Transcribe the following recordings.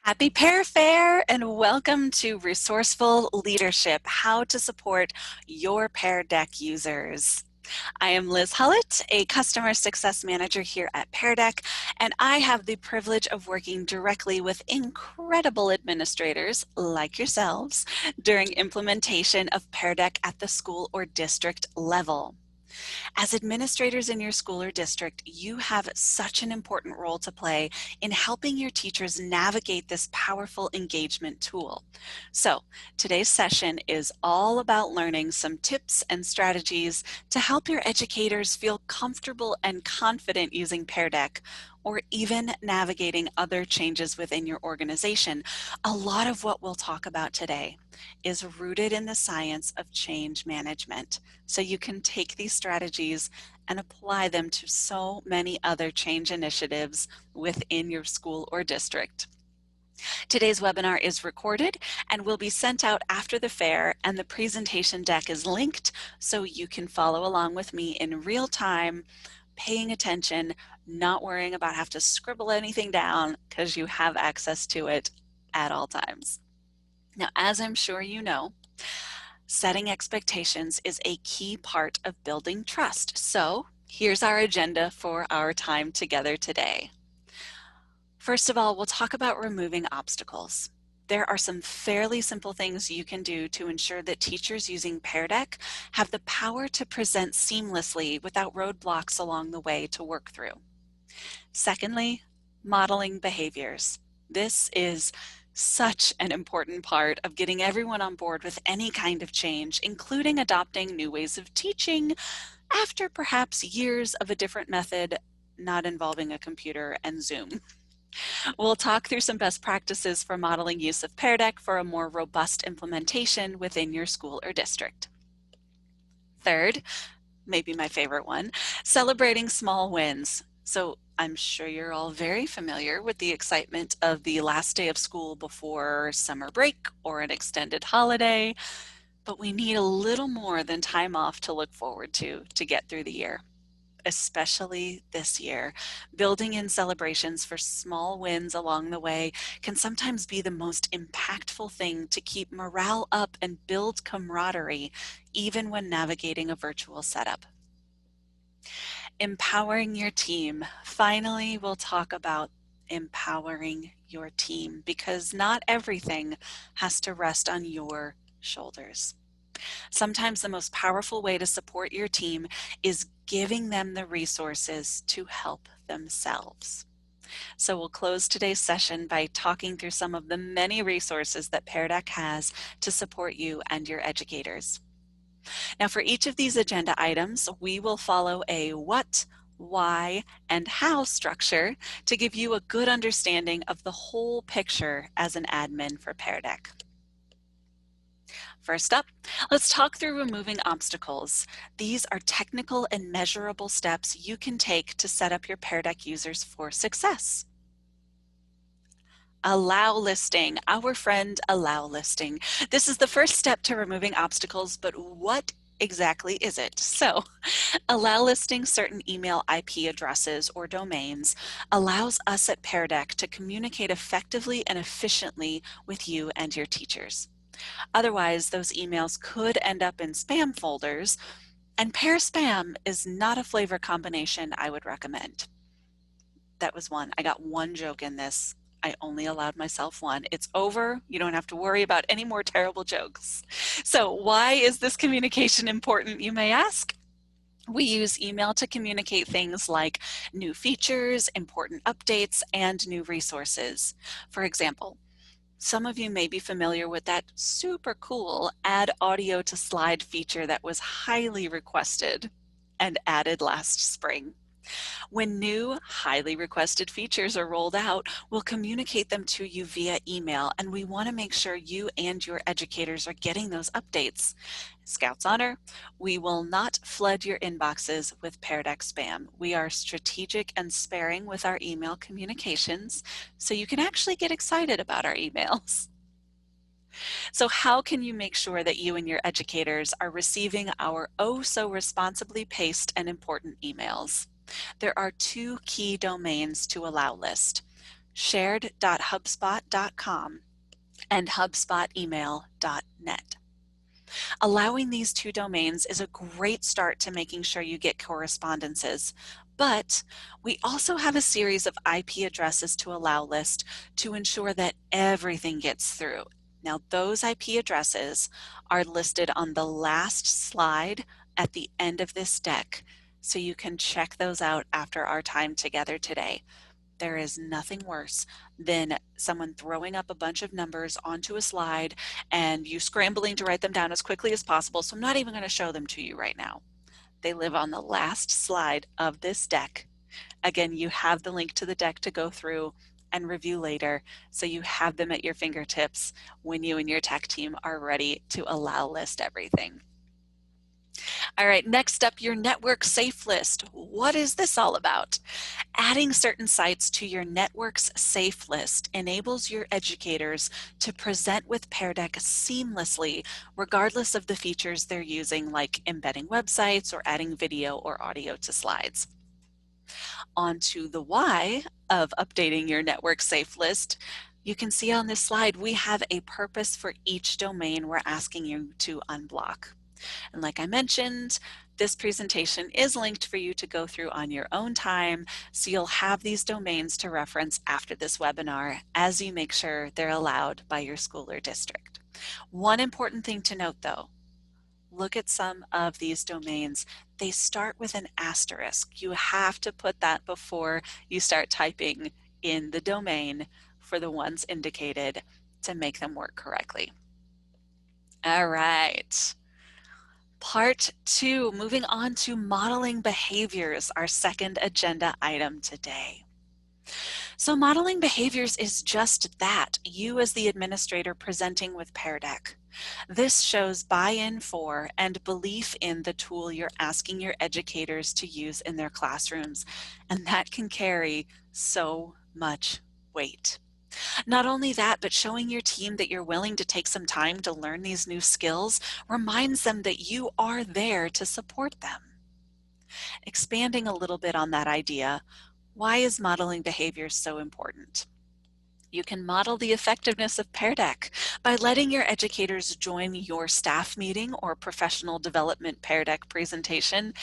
Happy Pear Fair and welcome to Resourceful Leadership, how to support your Pear Deck users. I am Liz Hullett, a Customer Success Manager here at Pear Deck, and I have the privilege of working directly with incredible administrators like yourselves during implementation of Pear Deck at the school or district level. As administrators in your school or district, you have such an important role to play in helping your teachers navigate this powerful engagement tool. So today's session is all about learning some tips and strategies to help your educators feel comfortable and confident using Pear Deck, or even navigating other changes within your organization. A lot of what we'll talk about today is rooted in the science of change management. So you can take these strategies and apply them to so many other change initiatives within your school or district. Today's webinar is recorded and will be sent out after the fair, and the presentation deck is linked so you can follow along with me in real time, paying attention, not worrying about having to scribble anything down because you have access to it at all times. Now, as I'm sure you know, setting expectations is a key part of building trust. So here's our agenda for our time together today. First of all, we'll talk about removing obstacles. There are some fairly simple things you can do to ensure that teachers using Pear Deck have the power to present seamlessly without roadblocks along the way to work through. Secondly, modeling behaviors. This is such an important part of getting everyone on board with any kind of change, including adopting new ways of teaching after perhaps years of a different method not involving a computer and Zoom. We'll talk through some best practices for modeling use of Pear Deck for a more robust implementation within your school or district. Third, maybe my favorite one, celebrating small wins. So I'm sure you're all very familiar with the excitement of the last day of school before summer break or an extended holiday, but we need a little more than time off to look forward to get through the year. Especially this year, building in celebrations for small wins along the way can sometimes be the most impactful thing to keep morale up and build camaraderie, even when navigating a virtual setup. Empowering your team. Finally, we'll talk about empowering your team because not everything has to rest on your shoulders. Sometimes the most powerful way to support your team is giving them the resources to help themselves. So we'll close today's session by talking through some of the many resources that Pear Deck has to support you and your educators. Now, for each of these agenda items, we will follow a what, why, and how structure to give you a good understanding of the whole picture as an admin for Pear Deck. First up, let's talk through removing obstacles. These are technical and measurable steps you can take to set up your Pear Deck users for success. Allow listing, our friend allow listing. This is the first step to removing obstacles, but what exactly is it? So, allow listing certain email IP addresses or domains allows us at Pear Deck to communicate effectively and efficiently with you and your teachers. Otherwise, those emails could end up in spam folders, and Pear Spam is not a flavor combination I would recommend. That was one. I got one joke in this. I only allowed myself one. It's over. You don't have to worry about any more terrible jokes. So why is this communication important, you may ask? We use email to communicate things like new features, important updates, and new resources. For example, some of you may be familiar with that super cool add audio to slide feature that was highly requested and added last spring. When new, highly requested features are rolled out, we'll communicate them to you via email, and we want to make sure you and your educators are getting those updates. Scouts Honor, we will not flood your inboxes with Pear Deck spam. We are strategic and sparing with our email communications, so you can actually get excited about our emails. So how can you make sure that you and your educators are receiving our oh so responsibly paced and important emails? There are two key domains to allow list. shared.hubspot.com, and hubspotemail.net. Allowing these two domains is a great start to making sure you get correspondences, but we also have a series of IP addresses to allow list to ensure that everything gets through. Now, those IP addresses are listed on the last slide at the end of this deck, so you can check those out after our time together today. There is nothing worse than someone throwing up a bunch of numbers onto a slide and you scrambling to write them down as quickly as possible, so I'm not even going to show them to you right now. They live on the last slide of this deck. Again, you have the link to the deck to go through and review later, so you have them at your fingertips when you and your tech team are ready to allow list everything. All right, next up, your network safe list. What is this all about? Adding certain sites to your network's safe list enables your educators to present with Pear Deck seamlessly, regardless of the features they're using, like embedding websites or adding video or audio to slides. On to the why of updating your network safe list. You can see on this slide, we have a purpose for each domain we're asking you to unblock. And like I mentioned, this presentation is linked for you to go through on your own time, so you'll have these domains to reference after this webinar as you make sure they're allowed by your school or district. One important thing to note though, look at some of these domains. They start with an asterisk. You have to put that before you start typing in the domain for the ones indicated to make them work correctly. All right. Part 2, moving on to modeling behaviors, our second agenda item today. So modeling behaviors is just that, you as the administrator presenting with Pear Deck. This shows buy-in for and belief in the tool you're asking your educators to use in their classrooms, and that can carry so much weight. Not only that, but showing your team that you're willing to take some time to learn these new skills reminds them that you are there to support them. Expanding a little bit on that idea, why is modeling behavior so important? You can model the effectiveness of Pear Deck by letting your educators join your staff meeting or professional development Pear Deck presentation.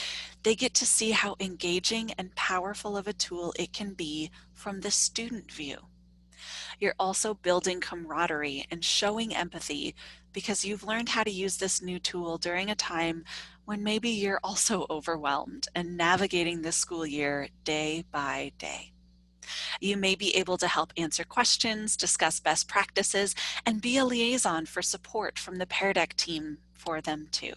They get to see how engaging and powerful of a tool it can be from the student view. You're also building camaraderie and showing empathy because you've learned how to use this new tool during a time when maybe you're also overwhelmed and navigating this school year day by day. You may be able to help answer questions, discuss best practices, and be a liaison for support from the Pear Deck team for them too.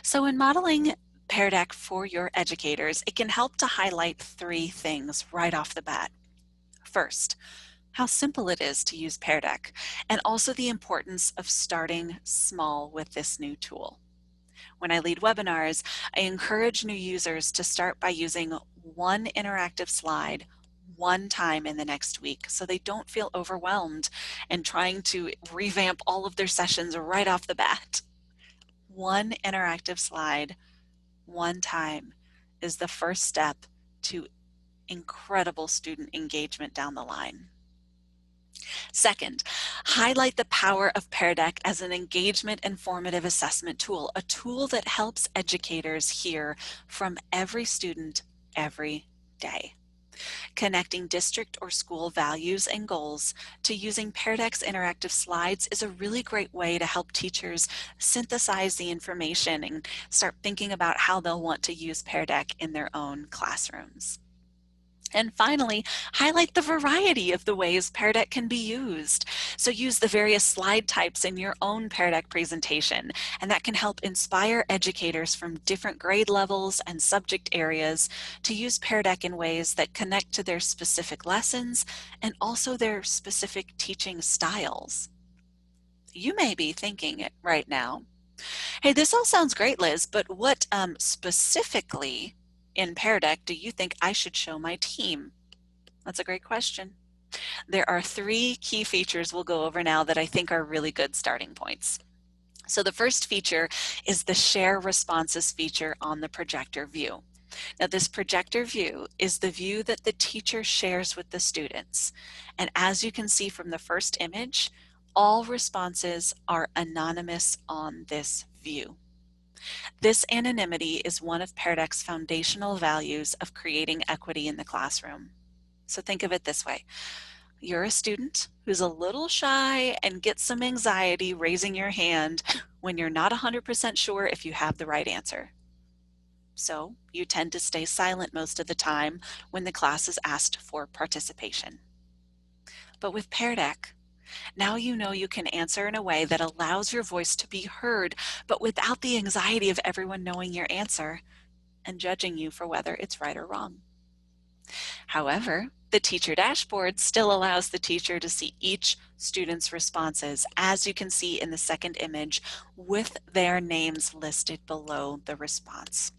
So in modeling Pear Deck for your educators, it can help to highlight 3 things right off the bat. First, how simple it is to use Pear Deck, and also the importance of starting small with this new tool. When I lead webinars, I encourage new users to start by using one interactive slide one time in the next week so they don't feel overwhelmed and trying to revamp all of their sessions right off the bat. One interactive slide, one time, is the first step to incredible student engagement down the line. Second, highlight the power of Pear Deck as an engagement and formative assessment tool, a tool that helps educators hear from every student every day. Connecting district or school values and goals to using Pear Deck's interactive slides is a really great way to help teachers synthesize the information and start thinking about how they'll want to use Pear Deck in their own classrooms. And finally, highlight the variety of the ways Pear Deck can be used. So use the various slide types in your own Pear Deck presentation, and that can help inspire educators from different grade levels and subject areas to use Pear Deck in ways that connect to their specific lessons and also their specific teaching styles. You may be thinking it right now, hey, this all sounds great, Liz, but what specifically in Pear Deck do you think I should show my team? That's a great question. There are 3 key features we'll go over now that I think are really good starting points. So the first feature is the share responses feature on the projector view. Now, this projector view is the view that the teacher shares with the students. And as you can see from the first image, all responses are anonymous on this view. This anonymity is one of Pear Deck's foundational values of creating equity in the classroom. So think of it this way. You're a student who's a little shy and gets some anxiety raising your hand when you're not 100% sure if you have the right answer. So you tend to stay silent most of the time when the class is asked for participation. But with Pear Deck, now you know you can answer in a way that allows your voice to be heard, but without the anxiety of everyone knowing your answer and judging you for whether it's right or wrong. However, the teacher dashboard still allows the teacher to see each student's responses, as you can see in the second image, with their names listed below the response.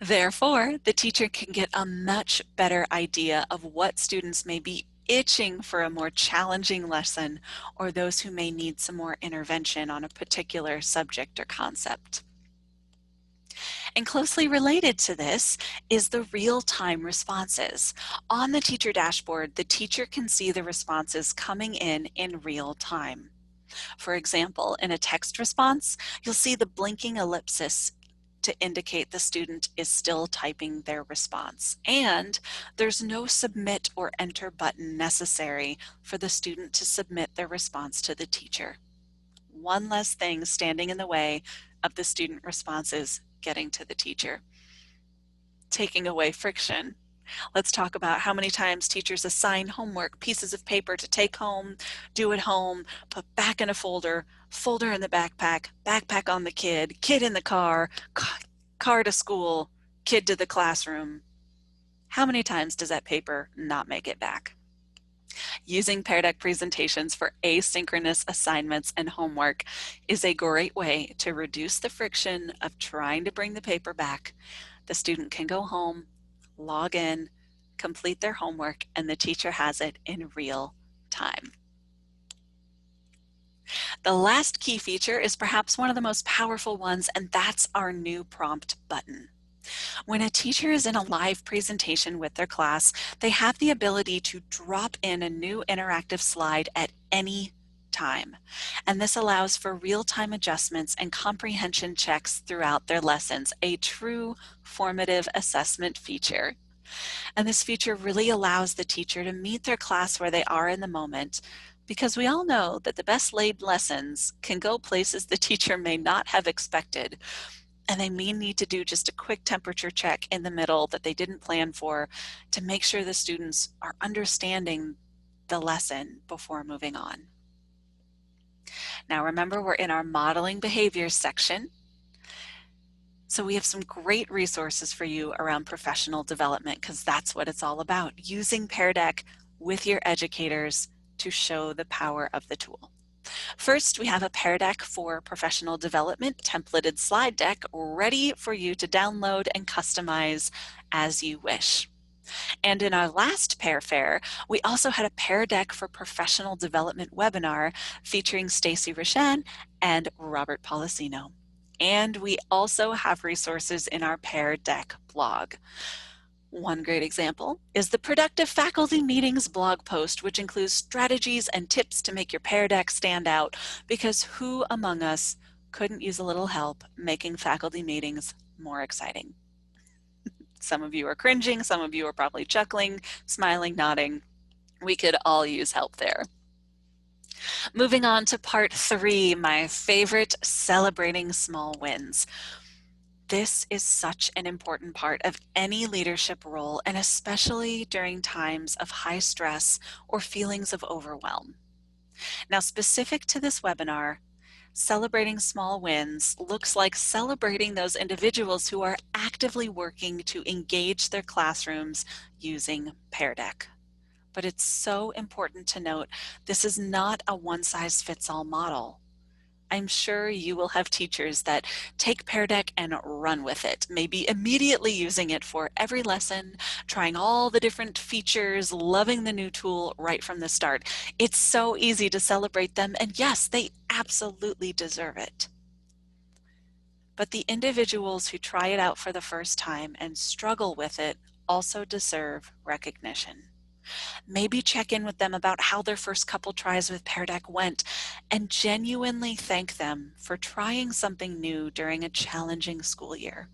Therefore, the teacher can get a much better idea of what students may be itching for a more challenging lesson, or those who may need some more intervention on a particular subject or concept. And closely related to this is the real-time responses. On the teacher dashboard, the teacher can see the responses coming in real time. For example, in a text response, you'll see the blinking ellipsis to indicate the student is still typing their response. And there's no submit or enter button necessary for the student to submit their response to the teacher. One less thing standing in the way of the student responses getting to the teacher. Taking away friction. Let's talk about how many times teachers assign homework, pieces of paper to take home, do at home, put back in a folder, folder in the backpack, backpack on the kid in the car, car to school, kid to the classroom. How many times does that paper not make it back? Using Pear Deck presentations for asynchronous assignments and homework is a great way to reduce the friction of trying to bring the paper back. The student can go home, log in, complete their homework, and the teacher has it in real time. The last key feature is perhaps one of the most powerful ones, and that's our new prompt button. When a teacher is in a live presentation with their class, they have the ability to drop in a new interactive slide at any time. And this allows for real-time adjustments and comprehension checks throughout their lessons, a true formative assessment feature. And this feature really allows the teacher to meet their class where they are in the moment, because we all know that the best laid lessons can go places the teacher may not have expected. And they may need to do just a quick temperature check in the middle that they didn't plan for to make sure the students are understanding the lesson before moving on. Now remember, we're in our modeling behaviors section. So we have some great resources for you around professional development, because that's what it's all about, using Pear Deck with your educators to show the power of the tool. First, we have a Pear Deck for Professional Development templated slide deck ready for you to download and customize as you wish. And in our last Pear Fair, we also had a Pear Deck for Professional Development webinar featuring Stacy Rashan and Robert Policino. And we also have resources in our Pear Deck blog. One great example is the Productive Faculty Meetings blog post, which includes strategies and tips to make your Pear Deck stand out, because who among us couldn't use a little help making faculty meetings more exciting? Some of you are cringing, some of you are probably chuckling, smiling, nodding. We could all use help there. Moving on to part 3, my favorite, celebrating small wins. This is such an important part of any leadership role, and especially during times of high stress or feelings of overwhelm. Now, specific to this webinar, celebrating small wins looks like celebrating those individuals who are actively working to engage their classrooms using Pear Deck. But it's so important to note, this is not a one-size-fits-all model. I'm sure you will have teachers that take Pear Deck and run with it, maybe immediately using it for every lesson, trying all the different features, loving the new tool right from the start. It's so easy to celebrate them, and yes, they absolutely deserve it. But the individuals who try it out for the first time and struggle with it also deserve recognition. Maybe check in with them about how their first couple tries with Pear Deck went and genuinely thank them for trying something new during a challenging school year.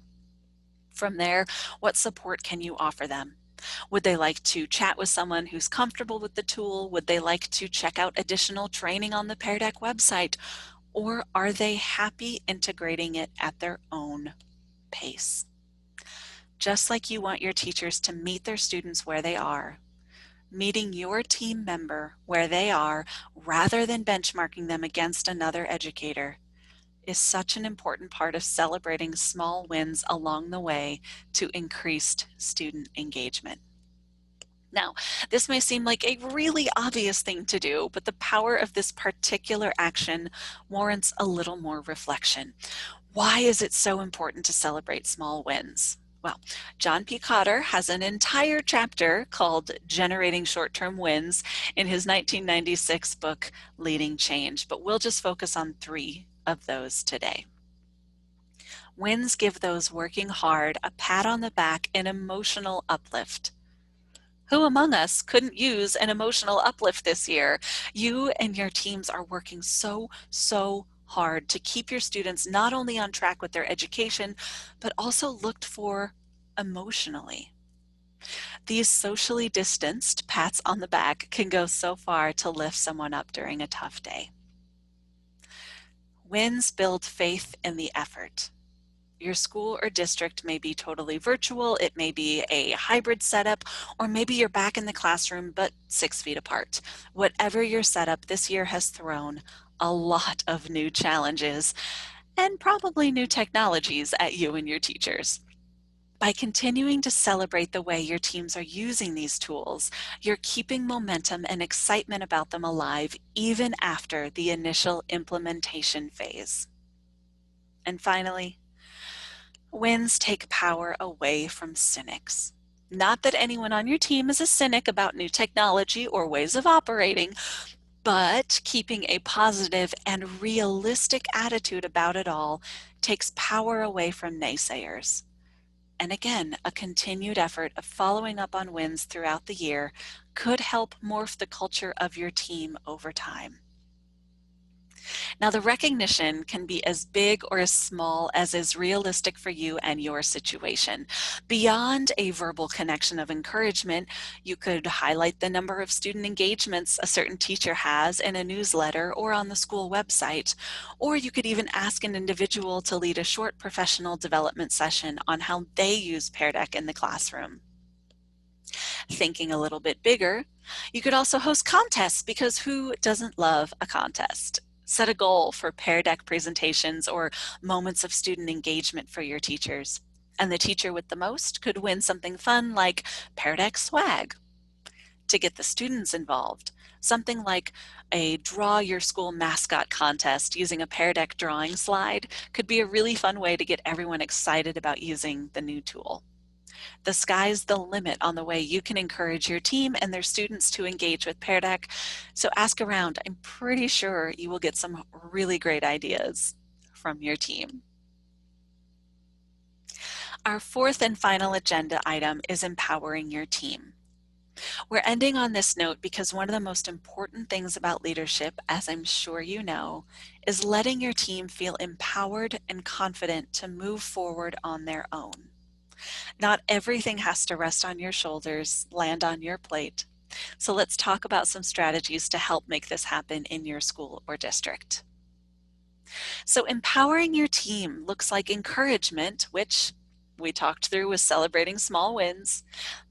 From there, what support can you offer them? Would they like to chat with someone who's comfortable with the tool? Would they like to check out additional training on the Pear Deck website? Or are they happy integrating it at their own pace? Just like you want your teachers to meet their students where they are, meeting your team member where they are rather than benchmarking them against another educator is such an important part of celebrating small wins along the way to increased student engagement. Now, this may seem like a really obvious thing to do, but the power of this particular action warrants a little more reflection. Why is it so important to celebrate small wins? Well, John P. Cotter has an entire chapter called Generating Short-Term Wins in his 1996 book, Leading Change, but we'll just focus on 3 of those today. Wins give those working hard a pat on the back, an emotional uplift. Who among us couldn't use an emotional uplift this year? You and your teams are working so hard to keep your students not only on track with their education, but also looked for emotionally. These socially distanced pats on the back can go so far to lift someone up during a tough day. Wins build faith in the effort. Your school or district may be totally virtual, it may be a hybrid setup, or maybe you're back in the classroom but 6 feet apart. Whatever your setup, this year has thrown a lot of new challenges and probably new technologies at you and your teachers. By continuing to celebrate the way your teams are using these tools, you're keeping momentum and excitement about them alive even after the initial implementation phase. And finally, wins take power away from cynics. Not that anyone on your team is a cynic about new technology or ways of operating, but keeping a positive and realistic attitude about it all takes power away from naysayers. And again, a continued effort of following up on wins throughout the year could help morph the culture of your team over time. Now, the recognition can be as big or as small as is realistic for you and your situation. Beyond a verbal connection of encouragement, you could highlight the number of student engagements a certain teacher has in a newsletter or on the school website, or you could even ask an individual to lead a short professional development session on how they use Pear Deck in the classroom. Thinking a little bit bigger, you could also host contests, because who doesn't love a contest? Set a goal for Pear Deck presentations or moments of student engagement for your teachers. And the teacher with the most could win something fun like Pear Deck swag. To get the students involved, something like a draw your school mascot contest using a Pear Deck drawing slide could be a really fun way to get everyone excited about using the new tool. The sky's the limit on the way you can encourage your team and their students to engage with Pear Deck, so ask around. I'm pretty sure you will get some really great ideas from your team. Our 4th and final agenda item is empowering your team. We're ending on this note because one of the most important things about leadership, as I'm sure you know, is letting your team feel empowered and confident to move forward on their own. Not everything has to rest on your shoulders, land on your plate. So let's talk about some strategies to help make this happen in your school or district. So empowering your team looks like encouragement, which we talked through with celebrating small wins,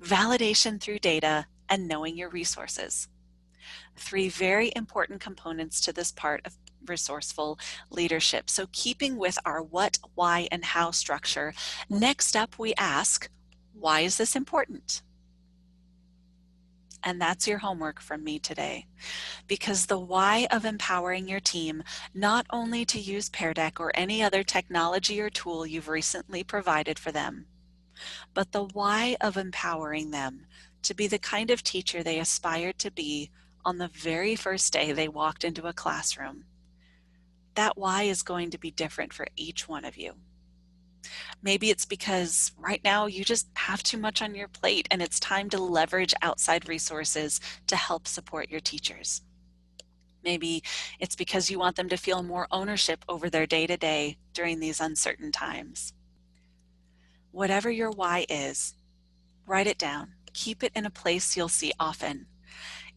validation through data, and knowing your resources. 3 very important components to this part of resourceful leadership. So keeping with our what, why, and how structure, next up we ask, why is this important? And that's your homework from me today. Because the why of empowering your team, not only to use Pear Deck or any other technology or tool you've recently provided for them, but the why of empowering them to be the kind of teacher they aspired to be on the very first day they walked into a classroom. That why is going to be different for each one of you. Maybe it's because right now you just have too much on your plate and it's time to leverage outside resources to help support your teachers. Maybe it's because you want them to feel more ownership over their day-to-day during these uncertain times. Whatever your why is, write it down. Keep it in a place you'll see often.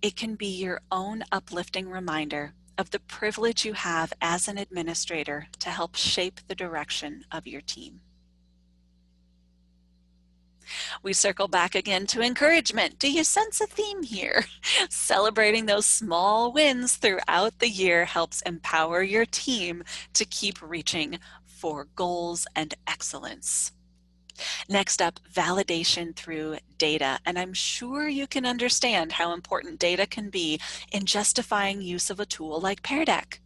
It can be your own uplifting reminder of the privilege you have as an administrator to help shape the direction of your team. We circle back again to encouragement. Do you sense a theme here? Celebrating those small wins throughout the year helps empower your team to keep reaching for goals and excellence. Next up, validation through data. And I'm sure you can understand how important data can be in justifying use of a tool like Pear Deck.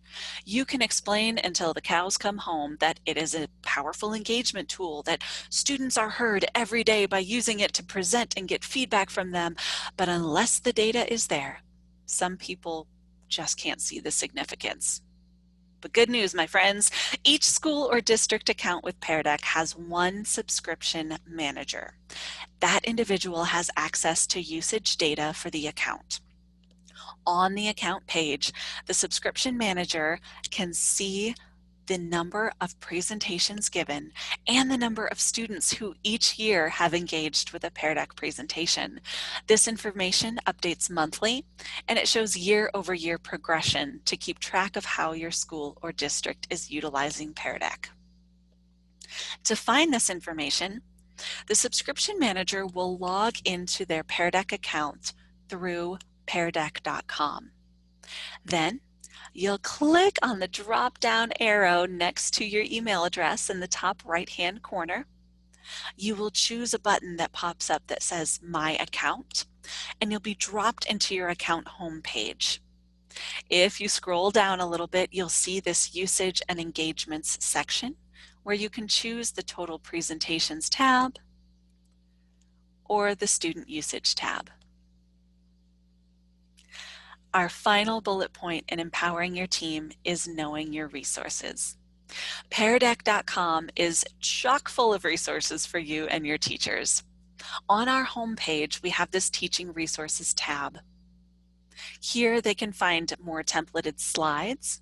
You can explain until the cows come home that it is a powerful engagement tool, that students are heard every day by using it to present and get feedback from them. But unless the data is there, some people just can't see the significance. But good news, my friends, each school or district account with Pear Deck has one subscription manager. That individual has access to usage data for the account. On the account page, the subscription manager can see the number of presentations given and the number of students who each year have engaged with a Pear Deck presentation. This information updates monthly, and it shows year-over-year progression to keep track of how your school or district is utilizing Pear Deck. To find this information, the subscription manager will log into their Pear Deck account through peardeck.com. Then you'll click on the drop-down arrow next to your email address in the top right-hand corner. You will choose a button that pops up that says My Account, and you'll be dropped into your account homepage. If you scroll down a little bit, you'll see this Usage and Engagements section, where you can choose the Total Presentations tab or the Student Usage tab. Our final bullet point in empowering your team is knowing your resources. Peardeck.com is chock full of resources for you and your teachers. On our homepage, we have this Teaching Resources tab. Here they can find more templated slides.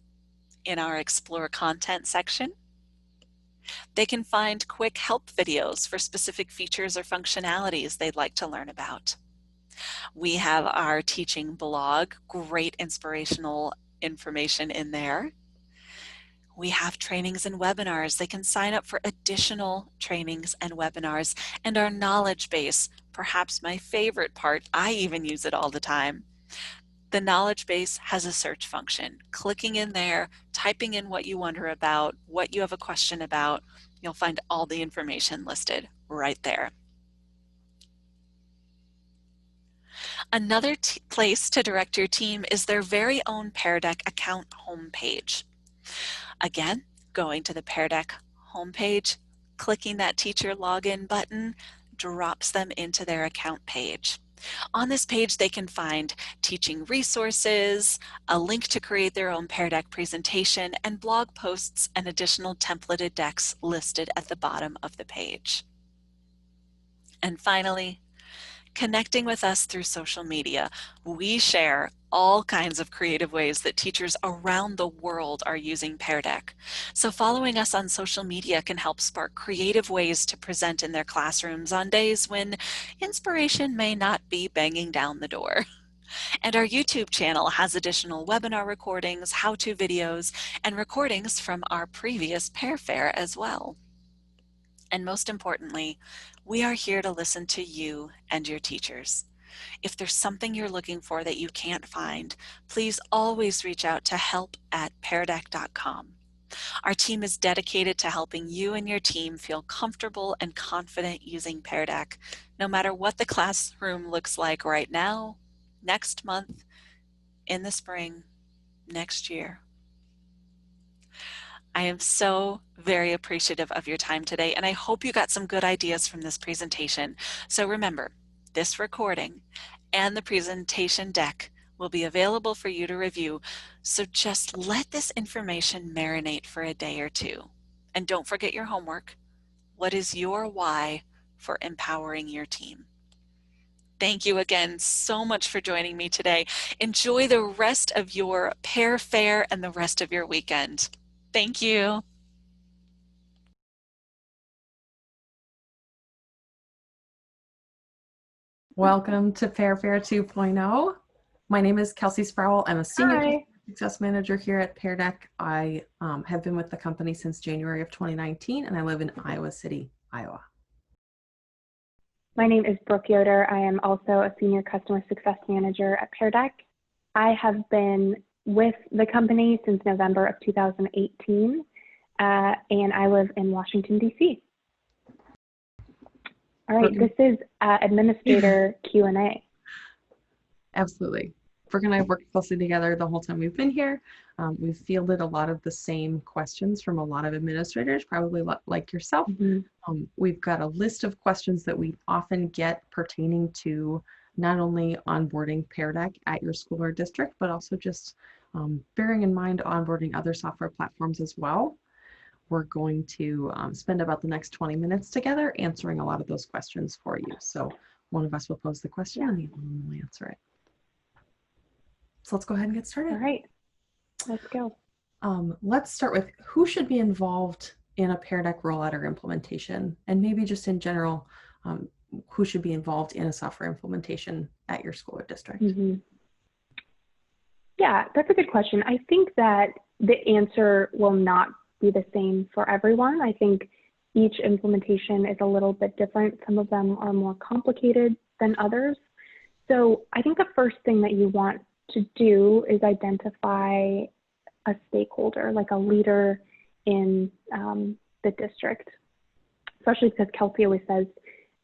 In our Explore Content section, they can find quick help videos for specific features or functionalities they'd like to learn about. We have our teaching blog, great inspirational information in there. We have trainings and webinars. They can sign up for additional trainings and webinars, and our knowledge base, perhaps my favorite part. I even use it all the time. The knowledge base has a search function. Clicking in there, typing in what you wonder about, what you have a question about, you'll find all the information listed right there. Another place to direct your team is their very own Pear Deck account homepage. Again, going to the Pear Deck homepage, clicking that teacher login button drops them into their account page. On this page, they can find teaching resources, a link to create their own Pear Deck presentation, and blog posts and additional templated decks listed at the bottom of the page. And finally, connecting with us through social media. We share all kinds of creative ways that teachers around the world are using Pear Deck. So following us on social media can help spark creative ways to present in their classrooms on days when inspiration may not be banging down the door. And our YouTube channel has additional webinar recordings, how-to videos, and recordings from our previous Pear Fair as well. And most importantly, we are here to listen to you and your teachers. If there's something you're looking for that you can't find, please always reach out to help@peardeck.com. Our team is dedicated to helping you and your team feel comfortable and confident using Pear Deck, no matter what the classroom looks like right now, next month, in the spring, next year. I am so very appreciative of your time today, and I hope you got some good ideas from this presentation. So remember, this recording and the presentation deck will be available for you to review. So just let this information marinate for a day or two. And don't forget your homework. What is your why for empowering your team? Thank you again so much for joining me today. Enjoy the rest of your Pear Fair and the rest of your weekend. Thank you. Welcome to Pear Fair 2.0. My name is Kelsey Sproul. I'm a Senior Hi. Success Manager here at Pear Deck. I have been with the company since January of 2019, and I live in Iowa City, Iowa. My name is Brooke Yoder. I am also a Senior Customer Success Manager at Pear Deck. I have been with the company since November of 2018, and I live in Washington, D.C. All right, this is Administrator Q&A. Absolutely. Brooke and I have worked closely together the whole time we've been here. We've fielded a lot of the same questions from a lot of administrators, probably like yourself. Mm-hmm. We've got a list of questions that we often get pertaining to not only onboarding Pear Deck at your school or district, but also just bearing in mind onboarding other software platforms as well. We're going to spend about the next 20 minutes together answering a lot of those questions for you. So one of us will pose the question and the other one will answer it. So let's go ahead and get started. All right, let's go. Let's start with who should be involved in a Pear Deck rollout or implementation, and maybe just in general, who should be involved in a software implementation at your school or district? Mm-hmm. Yeah, that's a good question. I think that the answer will not be the same for everyone. I think each implementation is a little bit different. Some of them are more complicated than others. So I think the first thing that you want to do is identify a stakeholder, like a leader in the district, especially because Kelsey always says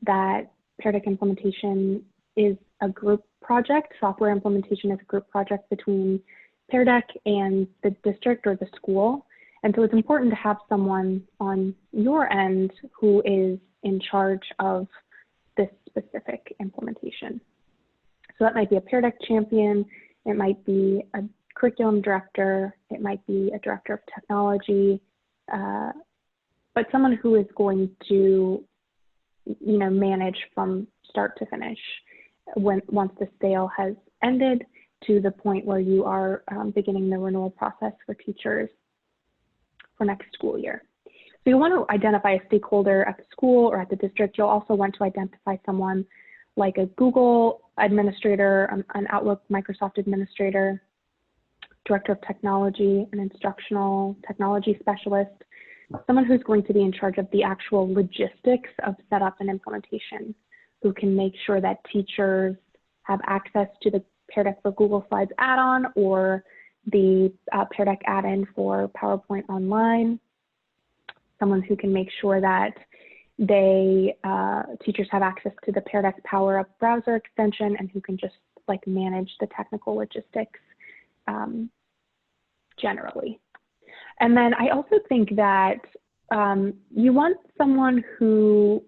that Pear Deck implementation is a group project. Software implementation is a group project between Pear Deck and the district or the school. And so it's important to have someone on your end who is in charge of this specific implementation. So that might be a Pear Deck champion, it might be a curriculum director, it might be a director of technology, but someone who is going to, manage from start to finish once the sale has ended to the point where you are beginning the renewal process for teachers for next school year. So you want to identify a stakeholder at the school or at the district. You'll also want to identify someone like a Google administrator, an Outlook Microsoft administrator, director of technology, an instructional technology specialist, someone who's going to be in charge of the actual logistics of setup and implementation, who can make sure that teachers have access to the Pear Deck for Google Slides add-on or the Pear Deck add-in for PowerPoint Online, someone who can make sure that teachers have access to the Pear Deck Power Up browser extension and who can just manage the technical logistics generally. And then I also think that you want someone who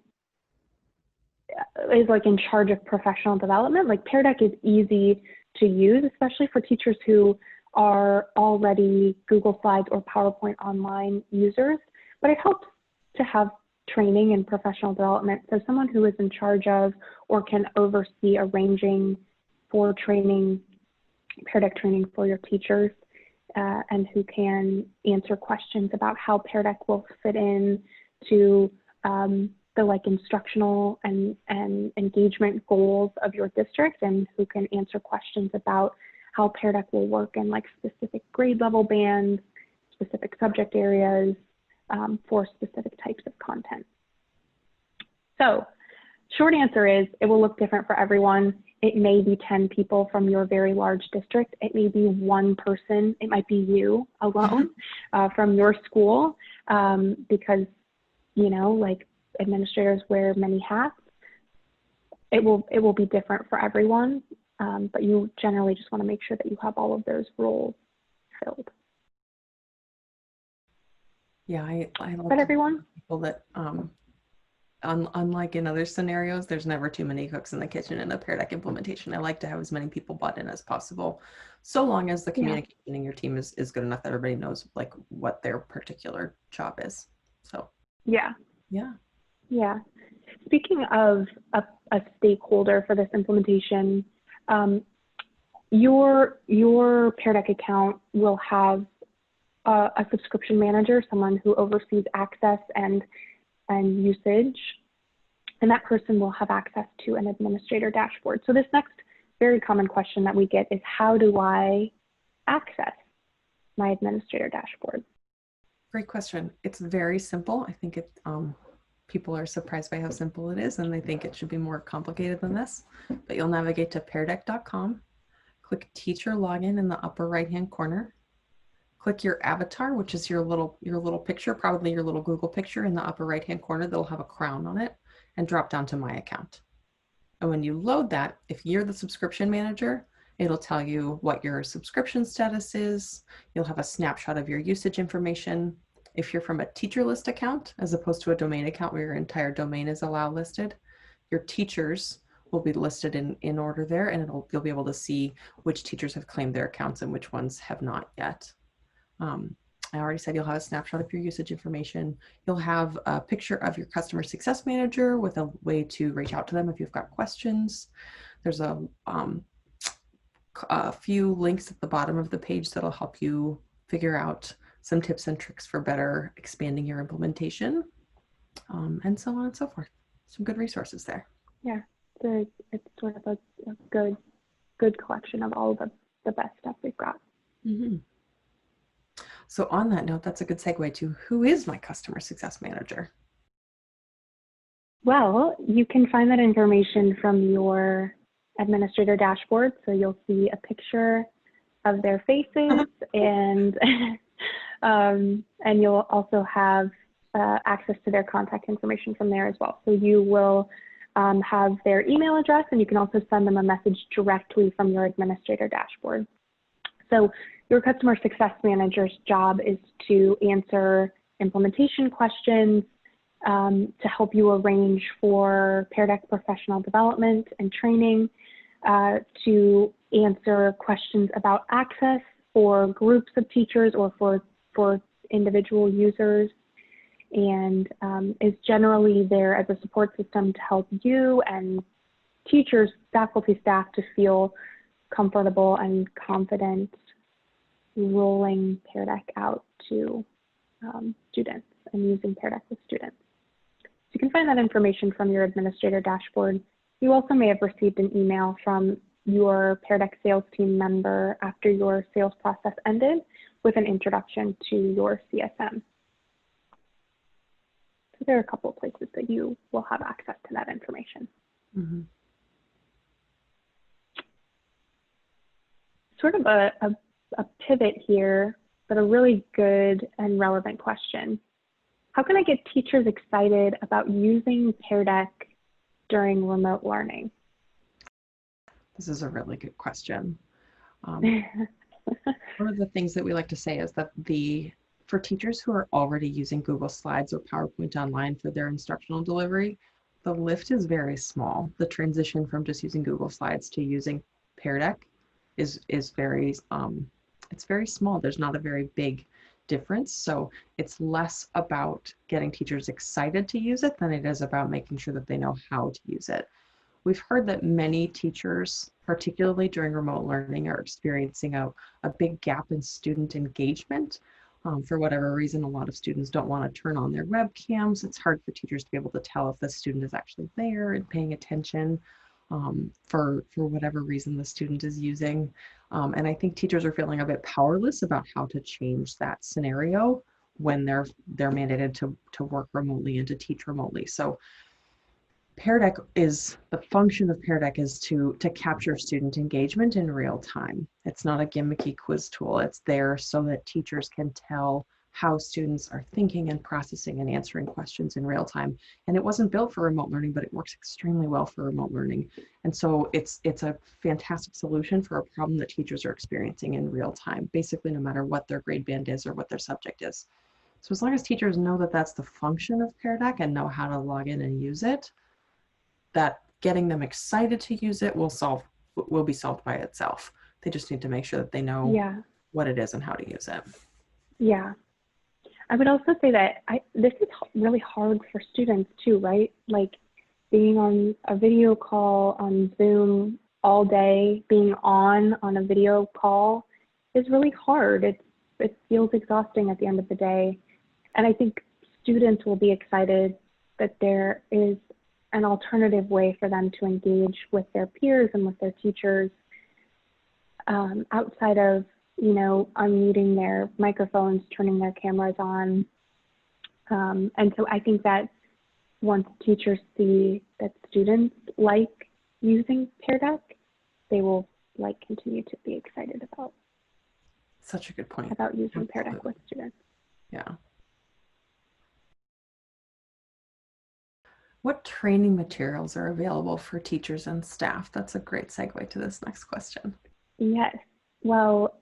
is in charge of professional development. Pear Deck is easy to use, especially for teachers who are already Google Slides or PowerPoint Online users, but it helps to have training and professional development. So someone who is in charge of or can oversee arranging for training, Pear Deck training for your teachers, and who can answer questions about how Pear Deck will fit in to the instructional and engagement goals of your district, and who can answer questions about how Pear Deck will work in specific grade level bands, specific subject areas, for specific types of content. So short answer is it will look different for everyone. It may be 10 people from your very large district. It may be one person. It might be you alone from your school because, administrators wear many hats. It will be different for everyone, but you generally just want to make sure that you have all of those roles filled. Yeah, I love everyone. People that unlike in other scenarios, there's never too many cooks in the kitchen in a Pear Deck implementation. I like to have as many people bought in as possible, so long as the communication in your team is good enough that everybody knows what their particular job is. So yeah. Yeah. Speaking of a stakeholder for this implementation, your Pear Deck account will have a subscription manager, someone who oversees access and usage, and that person will have access to an administrator dashboard. So this next very common question that we get is, how do I access my administrator dashboard? Great question. It's very simple. I think people are surprised by how simple it is, and they think it should be more complicated than this. But you'll navigate to peardeck.com, click Teacher Login in the upper right-hand corner, click your avatar, which is your little picture, probably your little Google picture in the upper right-hand corner that'll have a crown on it, and drop down to My Account. And when you load that, if you're the subscription manager, it'll tell you what your subscription status is. You'll have a snapshot of your usage information. If you're from a teacher list account, as opposed to a domain account where your entire domain is listed, your teachers will be listed in order there, and you'll be able to see which teachers have claimed their accounts and which ones have not yet. I already said you'll have a snapshot of your usage information. You'll have a picture of your customer success manager with a way to reach out to them if you've got questions. There's a few links at the bottom of the page that'll help you figure out some tips and tricks for better expanding your implementation, and so on and so forth. Some good resources there. Yeah, it's sort of a good collection of all the best stuff we've got. Mm-hmm. So on that note, that's a good segue to, who is my customer success manager? Well, you can find that information from your administrator dashboard. So you'll see a picture of their faces, and you'll also have access to their contact information from there as well. So you will have their email address, and you can also send them a message directly from your administrator dashboard. So your customer success manager's job is to answer implementation questions, to help you arrange for Pear Deck professional development and training, to answer questions about access for groups of teachers or for individual users, and is generally there as a support system to help you and teachers, faculty, staff to feel comfortable and confident rolling Pear Deck out to students and using Pear Deck with students. So you can find that information from your administrator dashboard. You also may have received an email from your Pear Deck sales team member after your sales process ended with an introduction to your CSM. So there are a couple of places that you will have access to that information. Mm-hmm. Sort of a pivot here, but a really good and relevant question. How can I get teachers excited about using Pear Deck during remote learning? This is a really good question. One of the things that we like to say is that for teachers who are already using Google Slides or PowerPoint Online for their instructional delivery, the lift is very small. The transition from just using Google Slides to using Pear Deck is very it's very small. There's not a very big difference. So it's less about getting teachers excited to use it than it is about making sure that they know how to use it. We've heard that many teachers, particularly during remote learning, are experiencing a big gap in student engagement. For whatever reason, a lot of students don't want to turn on their webcams. It's hard for teachers to be able to tell if the student is actually there and paying attention for whatever reason the student is using. And I think teachers are feeling a bit powerless about how to change that scenario when they're mandated to work remotely and to teach remotely. So Pear Deck the function of Pear Deck is to capture student engagement in real time. It's not a gimmicky quiz tool. It's there so that teachers can tell how students are thinking and processing and answering questions in real time. And it wasn't built for remote learning, but it works extremely well for remote learning. And so it's a fantastic solution for a problem that teachers are experiencing in real time, basically no matter what their grade band is or what their subject is. So as long as teachers know that that's the function of Pear Deck and know how to log in and use it, that getting them excited to use it will be solved by itself. They just need to make sure that they know what it is and how to use it. Yeah. I would also say that this is really hard for students too, right? Like being on a video call on Zoom all day, being on a video call is really hard. It feels exhausting at the end of the day. And I think students will be excited that there is an alternative way for them to engage with their peers and with their teachers outside of, you know, unmuting their microphones, turning their cameras on. And so I think that once teachers see that students like using Pear Deck, they will continue to be excited about. Such a good point. About using Pear Deck with students. Yeah. What training materials are available for teachers and staff? That's a great segue to this next question. Yes. Well,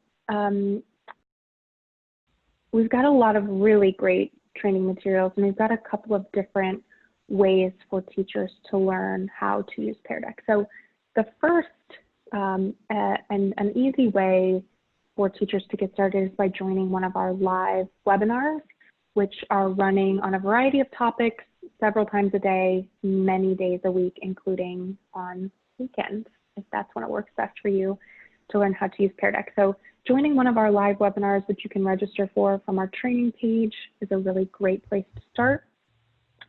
we've got a lot of really great training materials, and we've got a couple of different ways for teachers to learn how to use Pear Deck. So the first and an easy way for teachers to get started is by joining one of our live webinars, which are running on a variety of topics several times a day, many days a week, including on weekends, if that's when it works best for you to learn how to use Pear Deck. So joining one of our live webinars, which you can register for from our training page, is a really great place to start.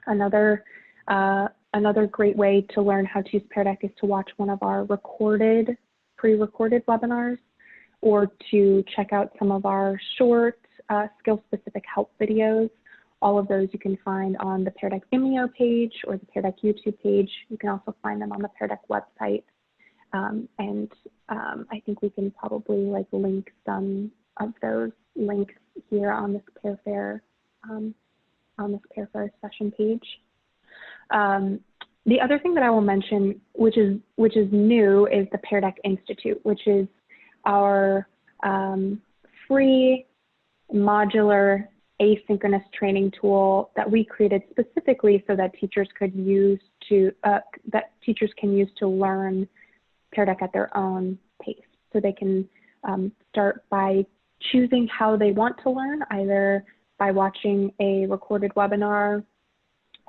Another great way to learn how to use Pear Deck is to watch one of our pre-recorded webinars, or to check out some of our short skill-specific help videos. All of those you can find on the Pear Deck Vimeo page or the Pear Deck YouTube page. You can also find them on the Pear Deck website. I think we can probably link some of those links here on this Pear Fair session page. The other thing that I will mention, which is new, is the Pear Deck Institute, which is our free modular asynchronous training tool that we created specifically so that teachers can use to learn Pear Deck at their own pace. So they can start by choosing how they want to learn, either by watching a recorded webinar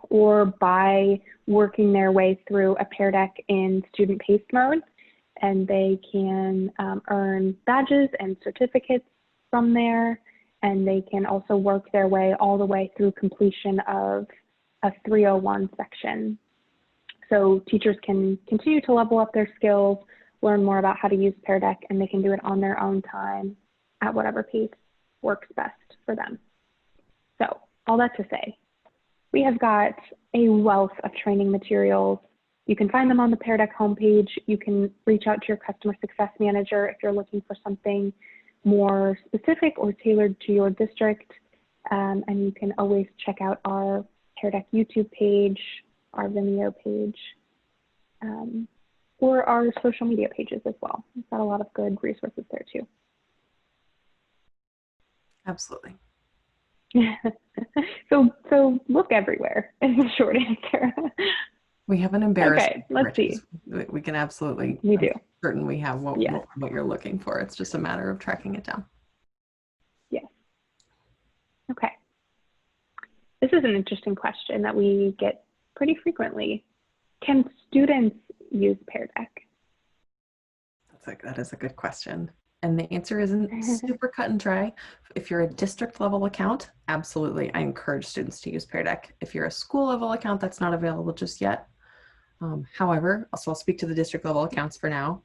or by working their way through a Pear Deck in student paced mode. And they can earn badges and certificates from there. And they can also work their way all the way through completion of a 301 section. So teachers can continue to level up their skills, learn more about how to use Pear Deck, and they can do it on their own time at whatever pace works best for them. So all that to say, we have got a wealth of training materials. You can find them on the Pear Deck homepage. You can reach out to your customer success manager if you're looking for something more specific or tailored to your district. And you can always check out our Pear Deck YouTube page, our Vimeo page, or our social media pages as well. We've got a lot of good resources there too. Absolutely. So look everywhere is the short answer. We have an embarrassment. Okay, let's see. We can absolutely. We do. Certain we have what you're looking for. It's just a matter of tracking it down. Yes. Okay. This is an interesting question that we get pretty frequently. Can students use Pear Deck? That is a good question. And the answer isn't super cut and dry. If you're a district level account, absolutely. I encourage students to use Pear Deck. If you're a school level account, that's not available just yet. However, I'll speak to the district level accounts for now.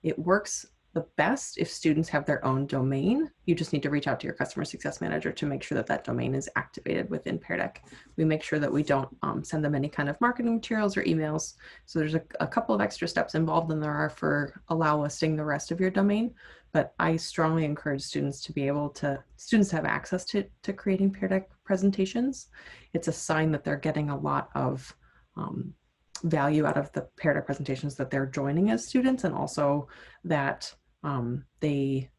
It works the best if students have their own domain. You just need to reach out to your customer success manager to make sure that that domain is activated within Pear Deck. We make sure that we don't send them any kind of marketing materials or emails. So there's a couple of extra steps involved than there are for allow listing the rest of your domain. But I strongly encourage students to be able to, students have access to creating Pear Deck presentations. It's a sign that they're getting a lot of value out of the Pear Deck presentations that they're joining as students, and also that they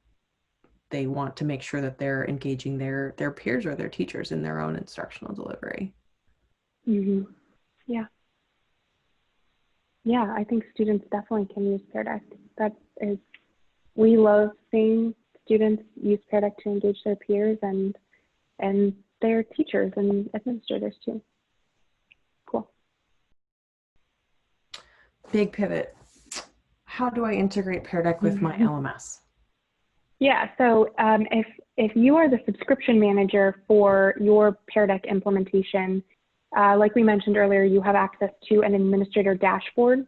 want to make sure that they're engaging their peers or their teachers in their own instructional delivery. Mm-hmm. Yeah. Yeah, I think students definitely can use Pear Deck. We love seeing students use Pear Deck to engage their peers, and their teachers and administrators too. Cool. Big pivot. How do I integrate Pear Deck with my LMS? Yeah, so if you are the subscription manager for your Pear Deck implementation, like we mentioned earlier, you have access to an administrator dashboard.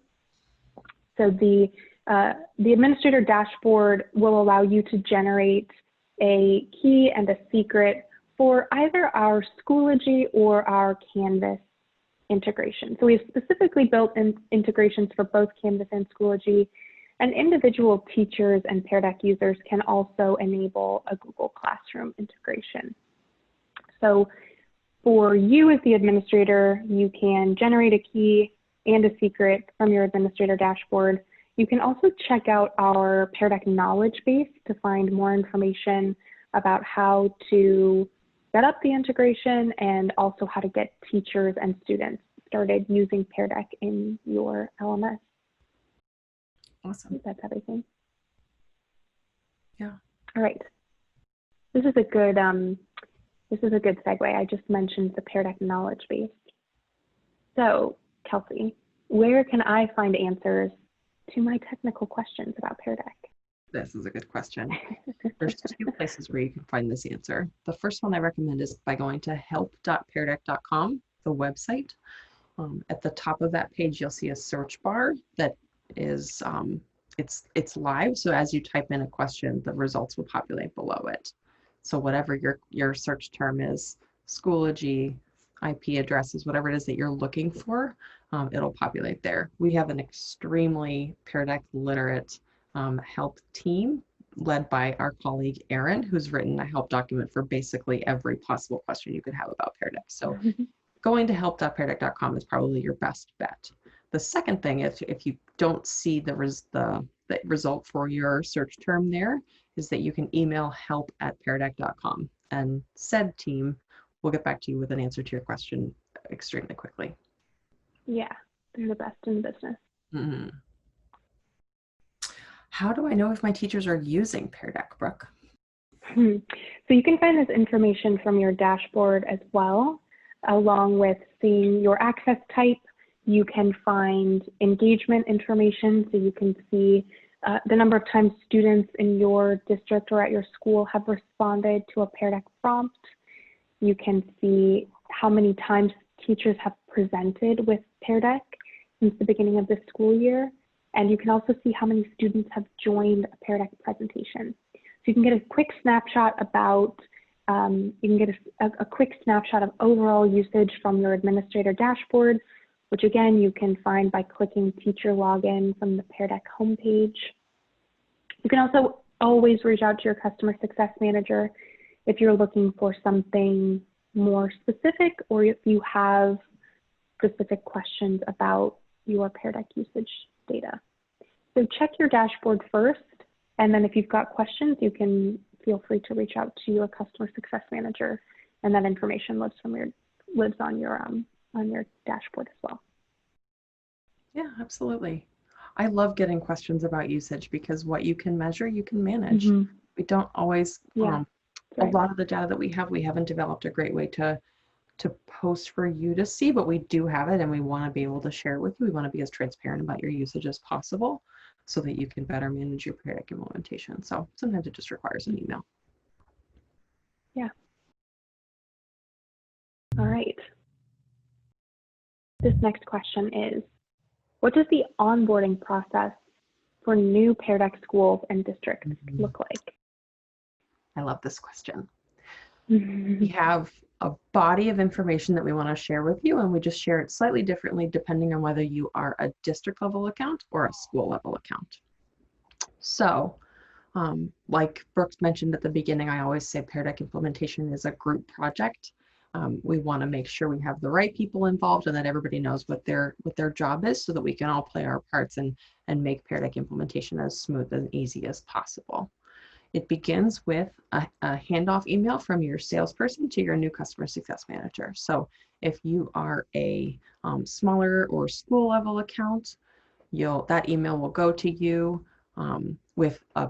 So the administrator dashboard will allow you to generate a key and a secret for either our Schoology or our Canvas integration. So we've specifically built in integrations for both Canvas and Schoology, and individual teachers and Pear Deck users can also enable a Google Classroom integration. So for you as the administrator, you can generate a key and a secret from your administrator dashboard. You can also check out our Pear Deck knowledge base to find more information about how to set up the integration and also how to get teachers and students started using Pear Deck in your LMS. Awesome. That's everything. Yeah. All right. This is a good segue. I just mentioned the Pear Deck knowledge base. So, Kelsey, where can I find answers to my technical questions about Pear Deck? This is a good question. There's two places where you can find this answer. The first one I recommend is by going to help.peardeck.com, the website. At the top of that page, you'll see a search bar that is it's live. So as you type in a question, the results will populate below it. So whatever your search term is, Schoology, IP addresses, whatever it is that you're looking for, it'll populate there. We have an extremely Pear Deck literate help team led by our colleague Erin, who's written a help document for basically every possible question you could have about Pear Deck. So going to help.peardeck.com is probably your best bet. The second thing, if you don't see the result for your search term there, is that you can email help@peardeck.com, and said team will get back to you with an answer to your question extremely quickly. Yeah, they're the best in the business. Mm-hmm. How do I know if my teachers are using Pear Deck, Brooke? So you can find this information from your dashboard as well, along with seeing your access type. You can find engagement information, so you can see the number of times students in your district or at your school have responded to a Pear Deck prompt. You can see how many times teachers have presented with Pear Deck since the beginning of the school year. And you can also see how many students have joined a Pear Deck presentation. So you can get a quick snapshot about, you can get a quick snapshot of overall usage from your administrator dashboard, which again, you can find by clicking teacher login from the Pear Deck homepage. You can also always reach out to your customer success manager if you're looking for something more specific, or if you have specific questions about your Pear Deck usage data. So check your dashboard first, and then if you've got questions, you can feel free to reach out to your customer success manager, and that information lives on your dashboard as well. Yeah, absolutely. I love getting questions about usage because what you can measure, you can manage. Mm-hmm. We don't always, Yeah, a lot of the data that we haven't developed a great way to post for you to see, but we do have it and we want to be able to share it with you. We want to be as transparent about your usage as possible so that you can better manage your Pear Deck implementation. So sometimes it just requires an email. Yeah. All right. This next question is, what does the onboarding process for new Pear Deck schools and districts look like? I love this question. We have a body of information that we want to share with you, and we just share it slightly differently depending on whether you are a district level account or a school level account. So like Brooks mentioned at the beginning, I always say Pear Deck implementation is a group project. We want to make sure we have the right people involved and that everybody knows what their job is so that we can all play our parts and make Pear Deck implementation as smooth and easy as possible. It begins with a handoff email from your salesperson to your new customer success manager. So if you are a smaller or school level account, that email will go to you with a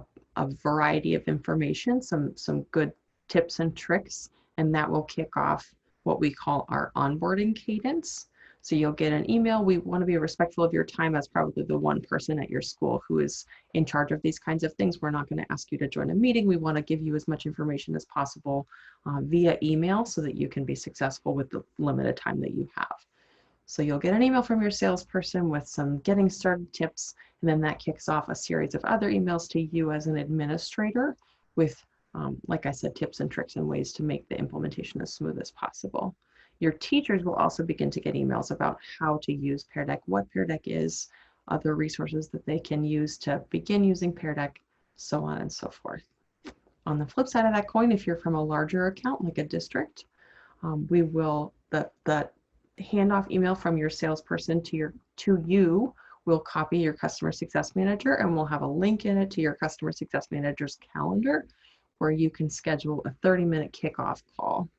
variety of information, some good tips and tricks and that will kick off what we call our onboarding cadence. So you'll get an email. We want to be respectful of your time as probably the one person at your school who is in charge of these kinds of things. We're not going to ask you to join a meeting. We want to give you as much information as possible via email so that you can be successful with the limited time that you have. So you'll get an email from your salesperson with some getting started tips, and then that kicks off a series of other emails to you as an administrator with, like I said, tips and tricks and ways to make the implementation as smooth as possible. Your teachers will also begin to get emails about how to use Pear Deck, what Pear Deck is, other resources that they can use to begin using Pear Deck, so on and so forth. On the flip side of that coin, if you're from a larger account like a district, we will, the handoff email from your salesperson to you will copy your customer success manager, and we'll have a link in it to your customer success manager's calendar where you can schedule a 30-minute kickoff call.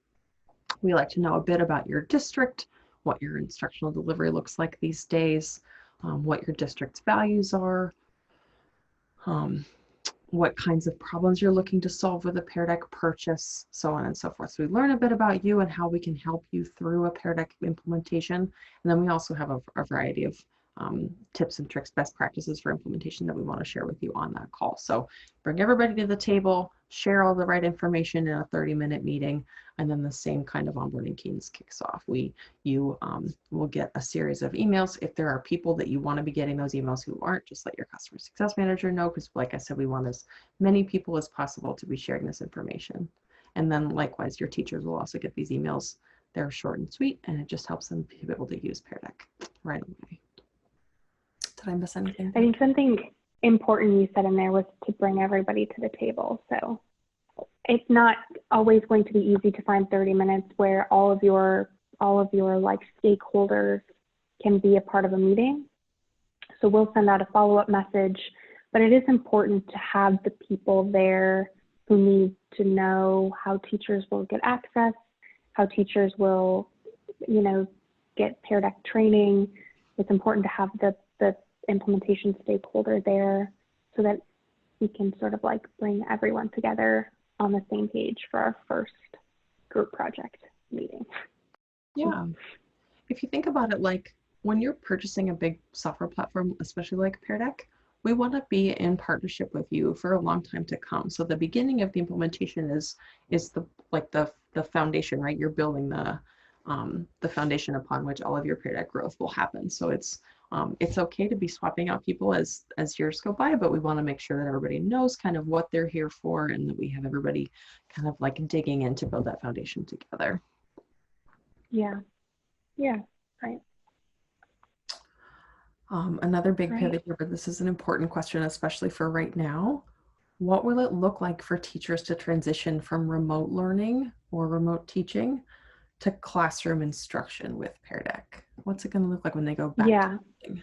We like to know a bit about your district, what your instructional delivery looks like these days, what your district's values are, what kinds of problems you're looking to solve with a Pear Deck purchase, so on and so forth. So we learn a bit about you and how we can help you through a Pear Deck implementation. And then we also have a variety of tips and tricks, best practices for implementation that we want to share with you on that call. So bring everybody to the table, share all the right information in a 30-minute meeting, and then the same kind of onboarding cadence kicks off. You will get a series of emails. If there are people that you want to be getting those emails who aren't, just let your customer success manager know, because like I said, we want as many people as possible to be sharing this information. And then likewise, your teachers will also get these emails. They're short and sweet, and it just helps them be able to use Pear Deck right away. Did I miss anything? I think something important you said in there was to bring everybody to the table. So it's not always going to be easy to find 30 minutes where all of your like stakeholders can be a part of a meeting. So we'll send out a follow-up message, but it is important to have the people there who need to know how teachers will get access, how teachers will, get Pear Deck training. It's important to have the implementation stakeholder there so that we can sort of like bring everyone together on the same page for our first group project meeting. Yeah. If you think about it, like when you're purchasing a big software platform, especially like Pear Deck, we want to be in partnership with you for a long time to come. So the beginning of the implementation is the foundation, right? You're building the foundation upon which all of your Pear Deck growth will happen. So it's okay to be swapping out people as years go by, but we want to make sure that everybody knows kind of what they're here for, and that we have everybody kind of like digging in to build that foundation together. Yeah, right. Another big pivot here, but this is an important question, especially for right now. What will it look like for teachers to transition from remote learning or remote teaching to classroom instruction with Pear Deck? What's it going to look like when they go back to teaching?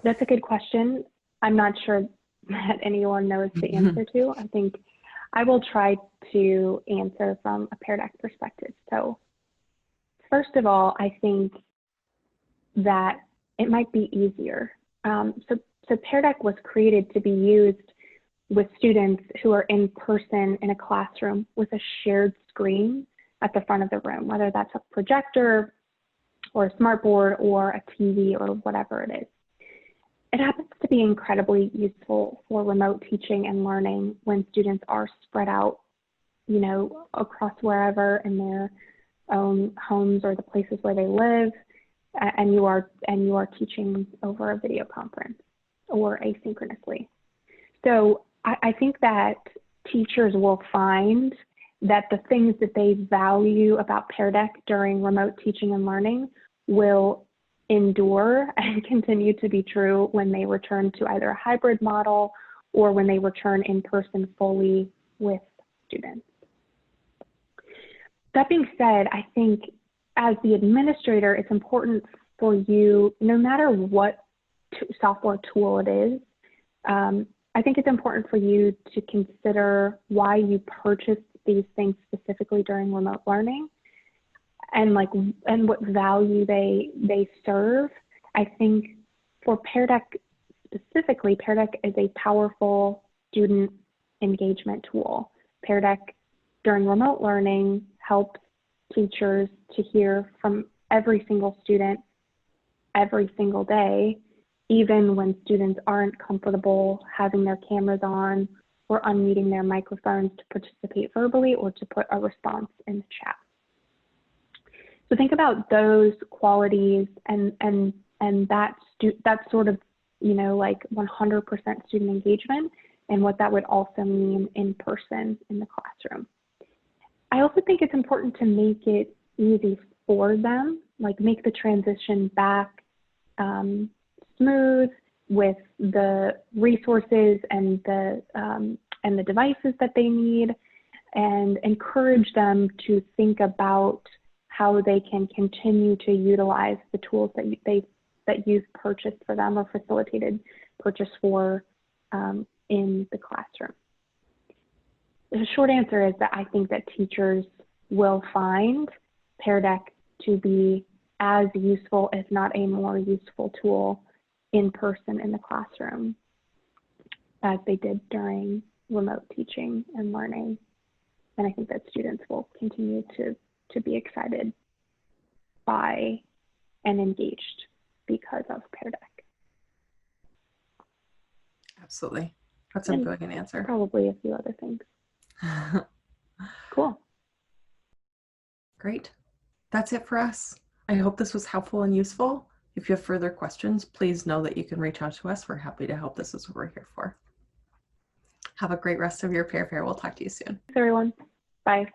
That's a good question. I'm not sure that anyone knows the answer to. I think I will try to answer from a Pear Deck perspective. So first of all, I think that it might be easier. So Pear Deck was created to be used with students who are in person in a classroom with a shared screen at the front of the room, whether that's a projector or a smartboard or a TV or whatever it is. It happens to be incredibly useful for remote teaching and learning when students are spread out, across wherever in their own homes or the places where they live, and you are teaching over a video conference or asynchronously. So I think that teachers will find that the things that they value about Pear Deck during remote teaching and learning will endure and continue to be true when they return to either a hybrid model or when they return in person fully with students. That being said, I think as the administrator, it's important for you, no matter what software tool it is, I think it's important for you to consider why you purchased these things specifically during remote learning and what value they serve. I think for Pear Deck specifically, Pear Deck is a powerful student engagement tool. Pear Deck during remote learning helps teachers to hear from every single student every single day, even when students aren't comfortable having their cameras on or unmuting their microphones to participate verbally or to put a response in the chat. So think about those qualities and that sort of, you know, like 100% student engagement and what that would also mean in person in the classroom. I also think it's important to make it easy for them, like make the transition back smooth with the resources and the devices that they need, and encourage them to think about how they can continue to utilize the tools that you've purchased for them or facilitated purchase for in the classroom. The short answer is that I think that teachers will find Pear Deck to be as useful, if not a more useful tool in person in the classroom as they did during remote teaching and learning. And I think that students will continue to be excited by and engaged because of Pear Deck. Absolutely. That's a brilliant answer. Probably a few other things. Cool. Great. That's it for us. I hope this was helpful and useful. If you have further questions, please know that you can reach out to us. We're happy to help. This is what we're here for. Have a great rest of your Pear Fair. We'll talk to you soon. Thanks, everyone. Bye.